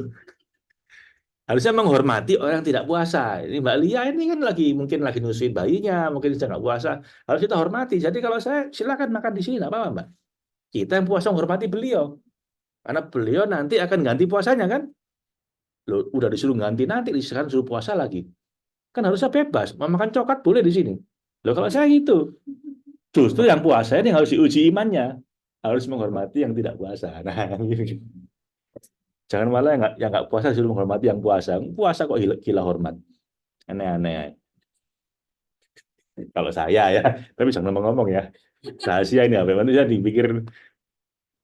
Harusnya menghormati orang yang tidak puasa. Ini Mbak Lia ini kan mungkin lagi nyusuin bayinya, mungkin sedang nggak puasa. Harus kita hormati. Jadi kalau saya silakan makan di sini, nggak apa-apa Mbak. Kita yang puasa menghormati beliau. Karena beliau nanti akan ganti puasanya kan. Loh, udah disuruh ganti nanti, sekarang suruh puasa lagi. Kan harusnya bebas, mau makan coklat boleh di sini. Loh kalau saya gitu, justru yang puasa ini harus diuji imannya, harus menghormati yang tidak puasa. Nah, gitu. Jangan malah yang nggak puasa disuruh menghormati yang puasa. Puasa kok gila hormat, aneh-aneh. Kalau saya ya, tapi jangan ngomong-ngomong ya. Rahasia ini apa? Nanti saya dipikir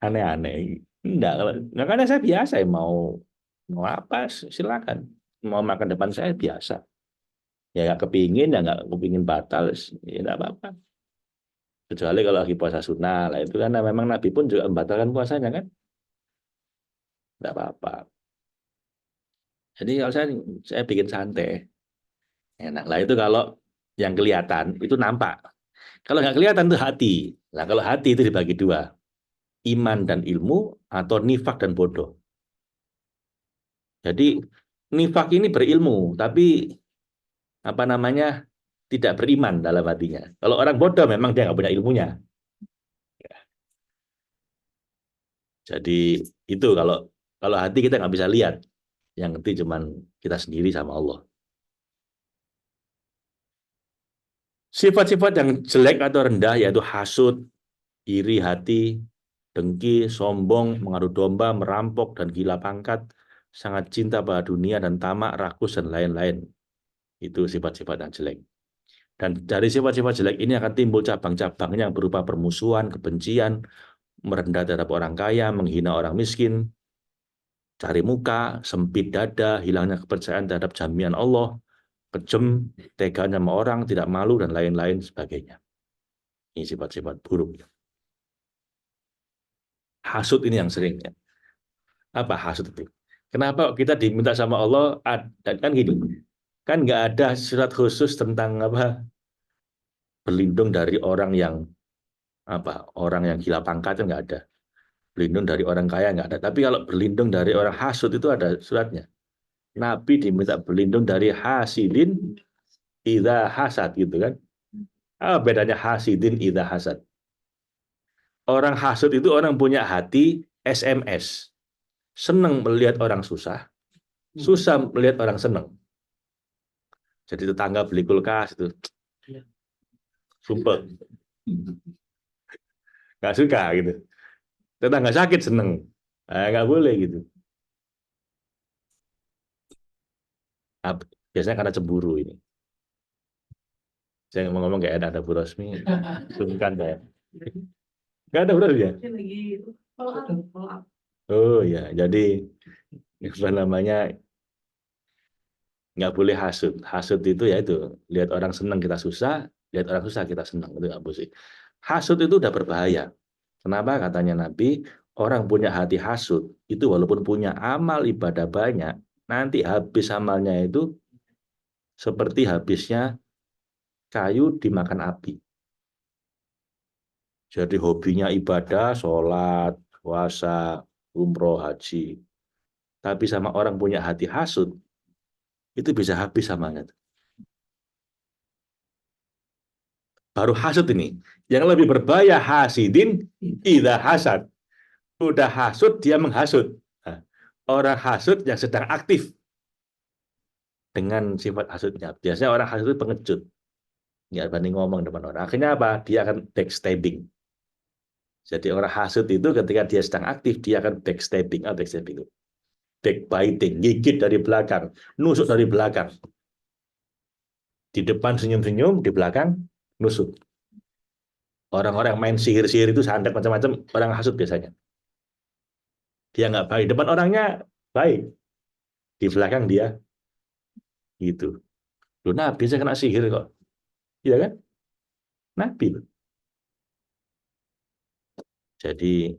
aneh-aneh. Enggak, makanya saya biasa ya mau apa silakan. Mau makan depan saya biasa. Ya nggak kepingin, ya nggak kepingin batal, ya nggak apa-apa. Kecuali kalau lagi puasa sunnah, lah itu kan memang Nabi pun juga membatalkan puasanya kan, nggak apa-apa. Jadi kalau saya bikin santai, enak lah itu kalau yang kelihatan itu nampak. Kalau nggak kelihatan itu hati. Nah kalau hati itu dibagi dua, iman dan ilmu atau nifak dan bodoh. Jadi nifak ini berilmu, tapi apa namanya tidak beriman dalam hatinya. Kalau orang bodoh memang dia nggak punya ilmunya. Jadi itu kalau kalau hati kita nggak bisa lihat, yang ngerti cuman kita sendiri sama Allah. Sifat-sifat yang jelek atau rendah yaitu hasut, iri hati, dengki, sombong, mengadu domba, merampok, dan gila pangkat, sangat cinta pada dunia dan tamak, rakus, dan lain-lain. Itu sifat-sifat yang jelek. Dan dari sifat-sifat jelek ini akan timbul cabang-cabangnya yang berupa permusuhan, kebencian, merendah terhadap orang kaya, menghina orang miskin, cari muka, sempit dada, hilangnya kepercayaan terhadap jaminan Allah, kejem, tega sama orang, tidak malu, dan lain-lain sebagainya. Ini sifat-sifat buruk. Hasut ini yang sering. Ya. Apa hasut itu? Kenapa kita diminta sama Allah, dan kan gini, kan nggak ada surat khusus tentang apa berlindung dari orang yang orang yang gila pangkat itu nggak ada. Berlindung dari orang kaya nggak ada. Tapi kalau berlindung dari orang hasut itu ada suratnya. Nabi diminta berlindung dari hasidin idza hasad gitu kan. Bedanya hasidin idza hasad. Orang hasud itu orang punya hati SMS. Senang melihat orang susah, susah melihat orang senang. Jadi tetangga beli kulkas itu, sumpah, nggak suka gitu. Tetangga sakit seneng, nggak boleh gitu. Biasanya karena cemburu ini. Saya ngomong kayak ada Bu Rosmi, sungkan ya. Nggak ada Bu Rosmi ya? Oh ya, jadi apa namanya, nggak boleh hasut. Hasut itu ya itu lihat orang senang kita susah, lihat orang susah kita senang, itu nggak boleh. Hasut itu udah berbahaya. Kenapa katanya Nabi, orang punya hati hasut itu walaupun punya amal ibadah banyak, nanti habis amalnya itu seperti habisnya kayu dimakan api. Jadi hobinya ibadah, sholat, puasa, umroh, haji. Tapi sama orang punya hati hasut, itu bisa habis amalnya. Baru hasut ini. Yang lebih berbahaya hasidin, idza hasad. Udah hasut, dia menghasut. Nah, orang hasut yang sedang aktif dengan sifat hasutnya. Biasanya orang hasut itu pengecut. Nggak berani ngomong depan orang. Akhirnya apa? Dia akan backstabbing. Jadi orang hasut itu ketika dia sedang aktif, dia akan backstabbing. Backstabbing itu backbiting, gigit dari belakang, nusuk dari belakang. Di depan senyum-senyum, di belakang nusuk. Orang-orang yang main sihir-sihir itu santet macam-macam, orang hasut biasanya. Dia nggak baik. Depan orangnya baik. Di belakang dia gitu. Loh, Nabi saya kena sihir kok. Iya kan? Nabi. Jadi,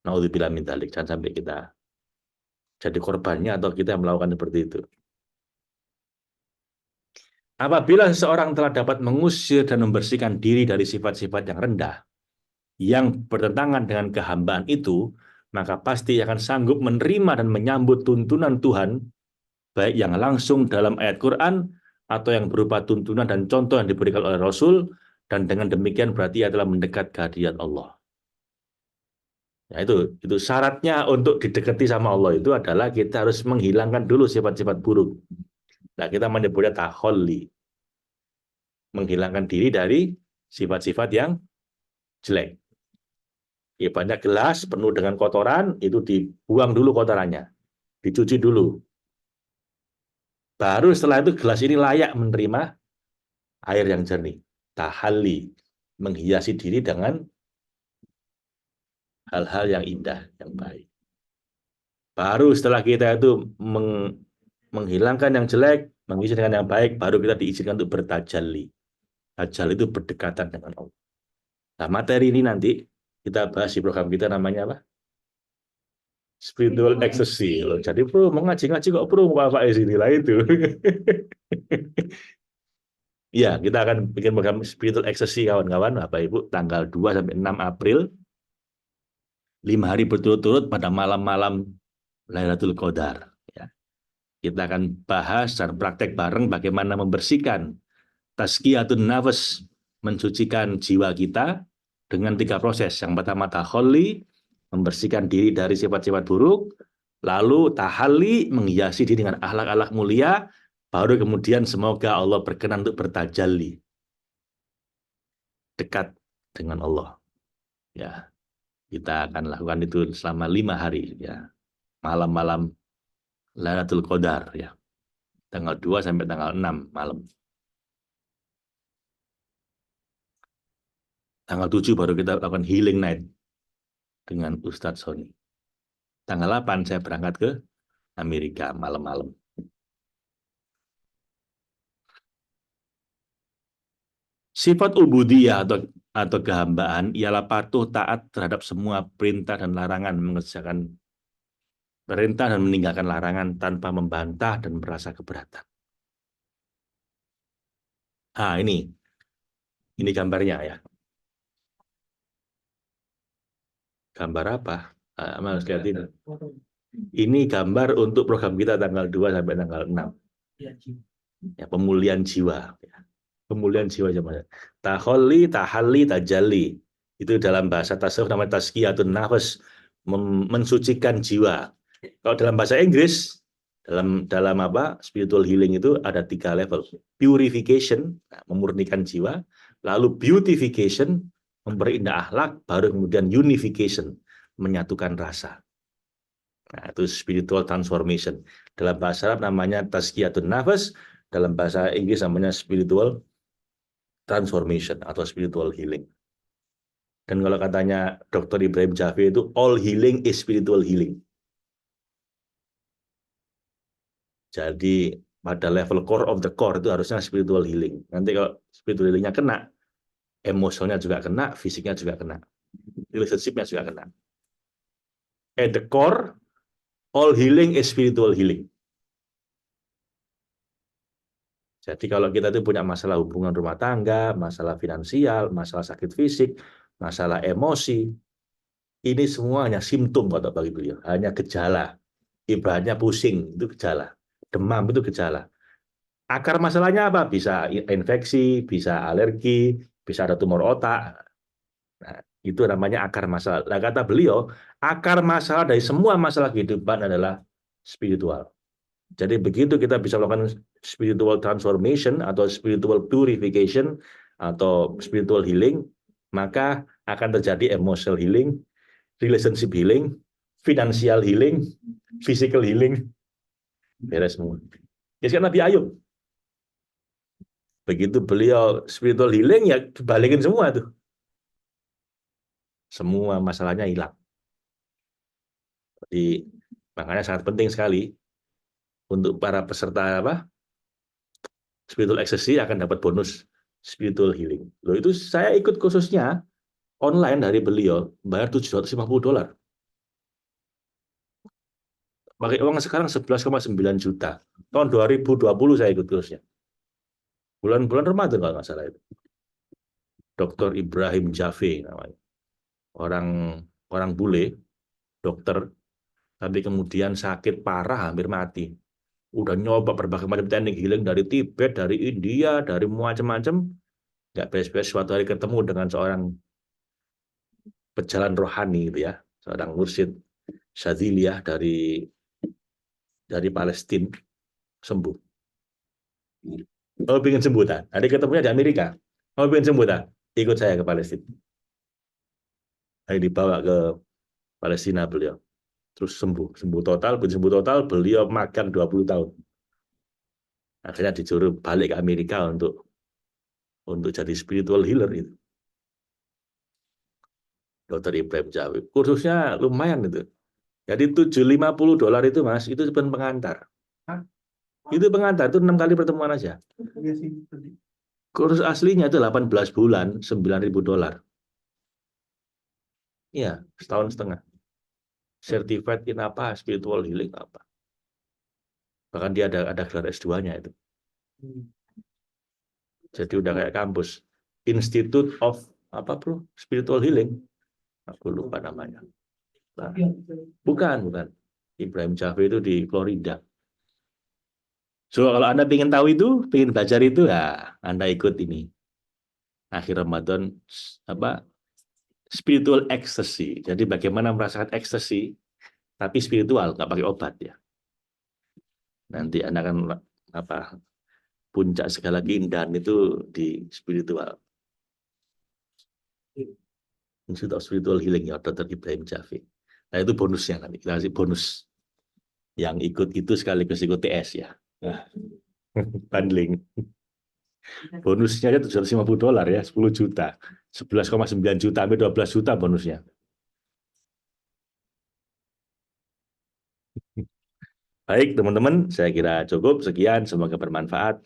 naudzubillah min dzalik. Jangan sampai kita jadi korbannya atau kita yang melakukan seperti itu. Apabila seseorang telah dapat mengusir dan membersihkan diri dari sifat-sifat yang rendah, yang bertentangan dengan kehambaan itu, maka pasti akan sanggup menerima dan menyambut tuntunan Tuhan, baik yang langsung dalam ayat Quran, atau yang berupa tuntunan dan contoh yang diberikan oleh Rasul, dan dengan demikian berarti adalah mendekat ke hadirat Allah. Ya itu syaratnya untuk didekati sama Allah itu adalah kita harus menghilangkan dulu sifat-sifat buruk. Nah, kita menyebutnya taholli, menghilangkan diri dari sifat-sifat yang jelek. Ya, banyak gelas penuh dengan kotoran, itu dibuang dulu kotorannya, dicuci dulu. Baru setelah itu gelas ini layak menerima air yang jernih. Tahalli, menghiasi diri dengan hal-hal yang indah, yang baik. Baru setelah kita itu menghilangkan yang jelek, mengisi dengan yang baik, baru kita diizinkan untuk bertajalli. Tajal itu berdekatan dengan Allah. Nah, materi ini nanti kita bahas di program kita namanya apa? Spiritual ecstasy. Jadi bro, mau ngaji-ngaji kok bro, mau apa di sini lah itu. Ya, kita akan bikin program spiritual ecstasy kawan-kawan, Bapak Ibu, tanggal 2 sampai 6 April, 5 hari berturut-turut pada malam-malam Lailatul Qadar. Ya. Kita akan bahas dan praktek bareng bagaimana membersihkan tazkiyatun nafas, mensucikan jiwa kita dengan 3 proses. Yang pertama taholli, membersihkan diri dari sifat-sifat buruk, lalu tahalli, menghiasi diri dengan akhlak-akhlak mulia, baru kemudian semoga Allah berkenan untuk bertajalli, dekat dengan Allah. Ya, kita akan lakukan itu selama 5 hari, ya, malam-malam Lailatul Qadar, ya, tanggal 2 sampai tanggal 6 malam. Tanggal 7 baru kita lakukan healing night dengan Ustadz Sony. Tanggal 8 saya berangkat ke Amerika malam-malam. Sifat ubudiyah atau kehambaan ialah patuh taat terhadap semua perintah dan larangan, mengerjakan perintah dan meninggalkan larangan tanpa membantah dan merasa keberatan. Ini gambarnya ya. Gambar apa? Mas lihat ini. Ini gambar untuk program kita tanggal 2 sampai tanggal 6. Ya, pemulihan jiwa. Pemulihan jiwa zaman. Taholli, tahalli, tajalli. Itu dalam bahasa tasawuf namanya tazkiyatun nafas, mensucikan jiwa. Kalau dalam bahasa Inggris, dalam apa? Spiritual healing itu ada 3 level. Purification, memurnikan jiwa, lalu beautification, memperindah akhlak, baru kemudian unification, menyatukan rasa. Nah, itu spiritual transformation. Dalam bahasa Arab namanya tazkiyatun nafas, dalam bahasa Inggris namanya spiritual transformation atau spiritual healing. Dan kalau katanya Dr. Ibrahim Jaffe itu all healing is spiritual healing. Jadi pada level core of the core itu harusnya spiritual healing. Nanti kalau spiritual healingnya kena, emosionalnya juga kena, fisiknya juga kena, relationship-nya juga kena. At the core, all healing is spiritual healing. Jadi kalau kita itu punya masalah hubungan rumah tangga, masalah finansial, masalah sakit fisik, masalah emosi, ini semua hanya simptom kata bagi beliau, hanya gejala. Ibaratnya pusing, itu gejala. Demam itu gejala. Akar masalahnya apa? Bisa infeksi, bisa alergi, bisa ada tumor otak. Nah, itu namanya akar masalah. Nah, kata beliau, akar masalah dari semua masalah kehidupan adalah spiritual. Jadi begitu kita bisa melakukan spiritual transformation atau spiritual purification atau spiritual healing, maka akan terjadi emotional healing, relationship healing, financial healing, physical healing, beres semua. Ya kan Nabi Ayub. Begitu beliau spiritual healing, ya dibalikin semua tuh. Semua masalahnya hilang. Jadi makanya sangat penting sekali untuk para peserta apa spiritual ecstasy akan dapat bonus spiritual healing. Loh itu saya ikut khususnya online dari beliau, bayar $750. Pakai uang sekarang 11,9 juta. Tahun 2020 saya ikut khususnya. Bulan-bulan Ramadan kalau nggak salah itu. Dr. Ibrahim Jaffe namanya. Orang orang bule, dokter, tapi kemudian sakit parah hampir mati. Udah nyoba berbagai macam teknik healing dari Tibet, dari India, dari macam-macam, nggak beres-beres. Suatu hari ketemu dengan seorang pejalan rohani gitu ya, seorang mursyid Syadziliyah dari Palestina, sembuh. Oh, pengen sembuh tak? Ada ketemunya di Amerika. Oh, pengen sembuh tak? Ikut saya ke Palestina. Saya dibawa ke Palestina beliau. Terus sembuh total, beliau makan 20 tahun. Akhirnya disuruh balik ke Amerika untuk jadi spiritual healer itu. Dr. Ibrahim Jaffe. Kursusnya lumayan itu. Jadi $750 itu Mas, itu cuma pengantar. Itu pengantar, itu 6 kali pertemuan aja. Kursus aslinya itu 18 bulan, $9.000. Iya, setahun setengah. Certified in apa, spiritual healing apa. Bahkan dia ada gelar S2-nya itu. Jadi udah kayak kampus. Institute of apa bro? Spiritual Healing. Aku lupa namanya. Nah, bukan. Ibrahim Jaffe itu di Florida. So kalau Anda ingin tahu itu, ingin belajar itu, ya Anda ikut ini. Akhir Ramadan apa? Spiritual ecstasy. Jadi bagaimana merasakan ecstasy tapi spiritual, nggak pakai obat ya. Nanti Anda akan apa? Puncak segala keindahan itu di spiritual. Institute of Spiritual Healing ya, Dr. Ibrahim Jaffe. Nah itu bonusnya nanti, kita kasih bonus. Yang ikut itu sekaligus ikut TS ya. Nah, bundling. Bonusnya aja $750 ya, 10 juta. 11,9 juta sampai 12 juta bonusnya. Baik teman-teman, saya kira cukup. Sekian, semoga bermanfaat.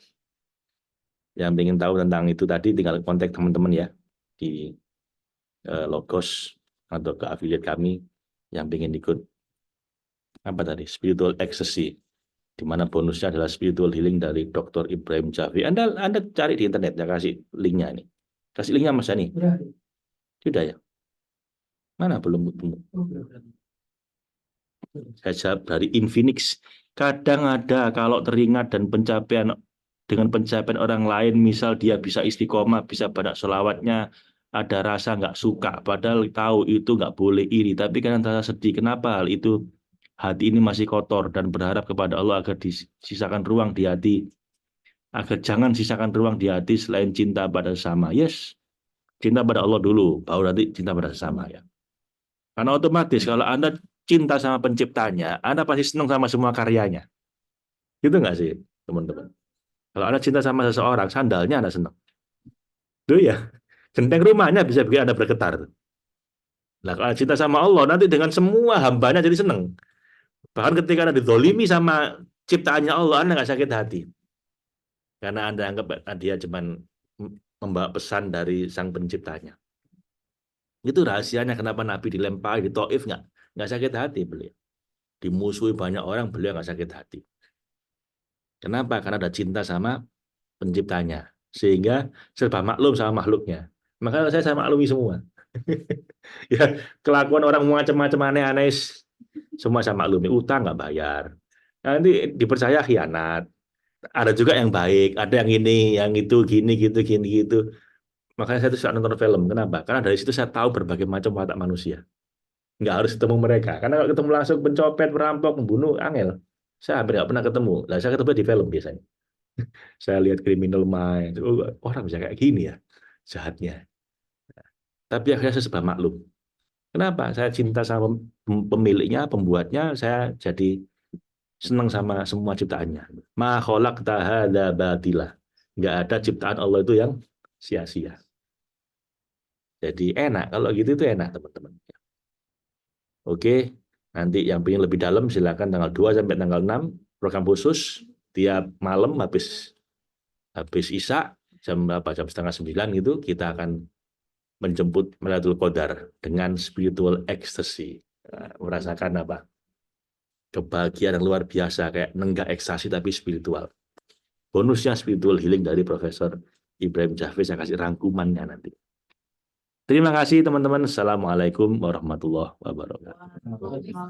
Yang ingin tahu tentang itu tadi tinggal kontak teman-teman ya di Logos atau ke affiliate kami yang ingin ikut apa tadi spiritual ecstasy, di mana bonusnya adalah spiritual healing dari Dr. Ibrahim Jaffe. Anda cari di internet ya, kasih linknya ini. Kasih linknya Mas Ani. Sudah ya? Mana belum ketemu? Saya jawab dari Infinix. Kadang ada kalau teringat dan pencapaian dengan pencapaian orang lain, misal dia bisa istiqomah, bisa banyak sholawatnya, ada rasa nggak suka, padahal tahu itu nggak boleh iri, tapi kan rasa sedih. Kenapa hal itu? Hati ini masih kotor dan berharap kepada Allah agar disisakan ruang di hati, agar jangan sisakan ruang di hati selain cinta pada sesama. Yes, cinta pada Allah dulu, baru nanti cinta pada sesama ya. Karena otomatis kalau Anda cinta sama penciptanya, Anda pasti senang sama semua karyanya. Gitu nggak sih, teman-teman? Kalau Anda cinta sama seseorang, sandalnya Anda senang. Itu ya, genteng rumahnya bisa bikin Anda bergetar. Nah, kalau cinta sama Allah, nanti dengan semua hambanya jadi senang. Bahkan ketika Anda dizolimi sama ciptaannya Allah, Anda nggak sakit hati. Karena Anda anggap dia cuma membawa pesan dari sang penciptanya. Itu rahasianya kenapa Nabi dilempar di Taif nggak sakit hati beliau. Dimusuhi banyak orang, beliau nggak sakit hati. Kenapa? Karena ada cinta sama penciptanya. Sehingga serba maklum sama makhluknya. Makanya saya maklumi semua. Ya, kelakuan orang macam-macam aneh-aneh semua saya maklumi. Utang nggak bayar. Nanti dipercaya khianat. Ada juga yang baik, ada yang ini, yang itu, gini, gitu, gini, gitu. Makanya saya tuh suka nonton film. Kenapa? Karena dari situ saya tahu berbagai macam watak manusia. Nggak harus ketemu mereka. Karena kalau ketemu langsung pencopet, perampok, membunuh, angel. Saya hampir nggak pernah ketemu. Nah, saya ketemu di film biasanya. Saya lihat Criminal Minds. Oh, orang bisa kayak gini ya jahatnya. Tapi akhirnya saya sebab maklum. Kenapa? Saya cinta sama pemiliknya, pembuatnya, saya jadi senang sama semua ciptaannya. Ma khalaqta hadza batila. Nggak ada ciptaan Allah itu yang sia-sia. Jadi enak. Kalau gitu itu enak, teman-teman. Oke, nanti yang ingin lebih dalam silakan tanggal 2 sampai tanggal 6 program khusus tiap malam habis Isya jam berapa? Jam setengah 9 gitu kita akan menjemput Lailatul Qadar dengan spiritual ecstasy. Merasakan apa? Kebahagiaan yang luar biasa kayak nenggak ekstasi tapi spiritual. Bonusnya spiritual healing dari Profesor Ibrahim Jafri, saya kasih rangkumannya nanti. Terima kasih teman-teman. Assalamualaikum warahmatullahi wabarakatuh.